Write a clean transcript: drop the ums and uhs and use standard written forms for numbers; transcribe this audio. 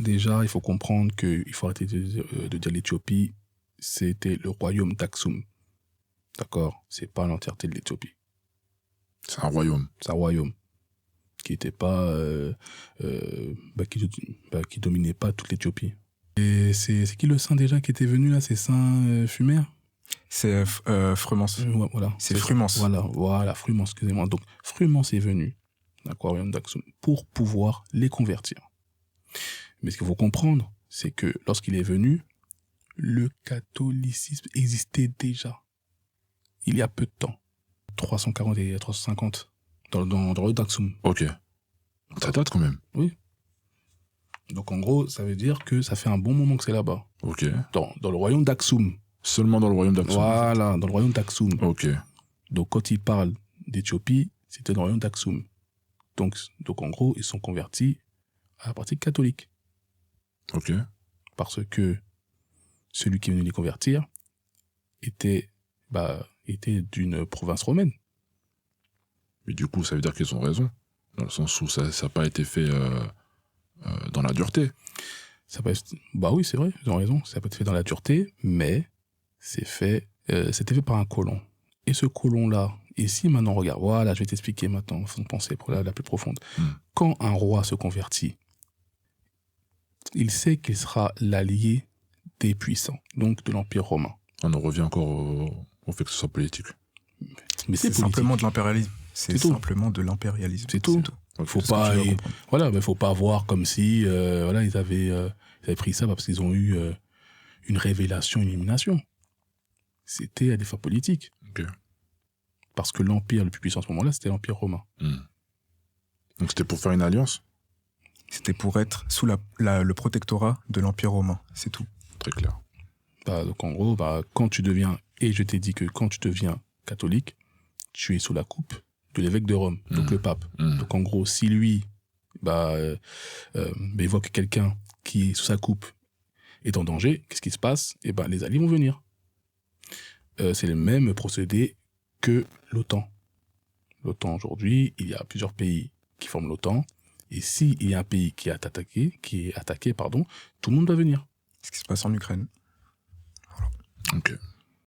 déjà, il faut comprendre qu'il faut arrêter de dire l'Éthiopie, c'était le royaume d'Aksum. D'accord? C'est pas l'entièreté de l'Éthiopie. C'est un royaume. C'est un royaume qui était pas, qui dominait pas toute l'Éthiopie. Et c'est qui le saint déjà qui était venu là? C'est Saint Fumer? C'est Frumens. Voilà. C'est Frumens. Voilà, Frumens, excusez-moi. Donc, Frumens est venu, d'accord, royaume d'Aksum, pour pouvoir les convertir. Mais ce qu'il faut comprendre, c'est que lorsqu'il est venu, le catholicisme existait déjà. Il y a peu de temps. 340 et 350 dans le royaume d'Aksum. Ok. Ça date quand même. Oui. Donc en gros, ça veut dire que ça fait un bon moment que c'est là-bas. Ok. Dans le royaume d'Aksum. Seulement dans le royaume d'Aksum. Voilà, dans le royaume d'Aksum. Ok. Donc quand il parle d'Éthiopie, c'était dans le royaume d'Aksum. Donc en gros, ils sont convertis à la pratique catholique. Ok. Parce que celui qui est venu les convertir était d'une province romaine. Mais du coup, ça veut dire qu'ils ont raison. Dans le sens où ça n'a pas été fait dans la dureté. Bah oui, c'est vrai, ils ont raison. Ça n'a pas été fait dans la dureté, mais c'était fait par un colon. Et ce colon-là, ici maintenant, regarde, voilà, je vais t'expliquer maintenant son pensée pour la plus profonde. Quand un roi se convertit, il sait qu'il sera l'allié des puissants, donc de l'Empire romain. On en revient encore au fait que ce soit politique. Mais c'est simplement de l'impérialisme. C'est simplement de l'impérialisme. C'est tout. Faut pas voir comme si ils avaient pris ça parce qu'ils ont eu une révélation, une illumination. C'était à des fins politiques. Okay. Parce que l'empire le plus puissant à ce moment-là, c'était l'Empire romain. Donc c'était pour faire une alliance? C'était pour être sous le protectorat de l'Empire romain, c'est tout. Très clair. Donc en gros, quand tu deviens, et je t'ai dit que quand tu deviens catholique, tu es sous la coupe de l'évêque de Rome, donc le pape. Donc en gros, si lui, il voit que quelqu'un qui est sous sa coupe est en danger, qu'est-ce qui se passe? Les alliés vont venir. C'est le même procédé que l'OTAN. L'OTAN aujourd'hui, il y a plusieurs pays qui forment l'OTAN, et s'il y a un pays qui est attaqué, tout le monde doit venir. Ce qui se passe en Ukraine. Voilà. Ok.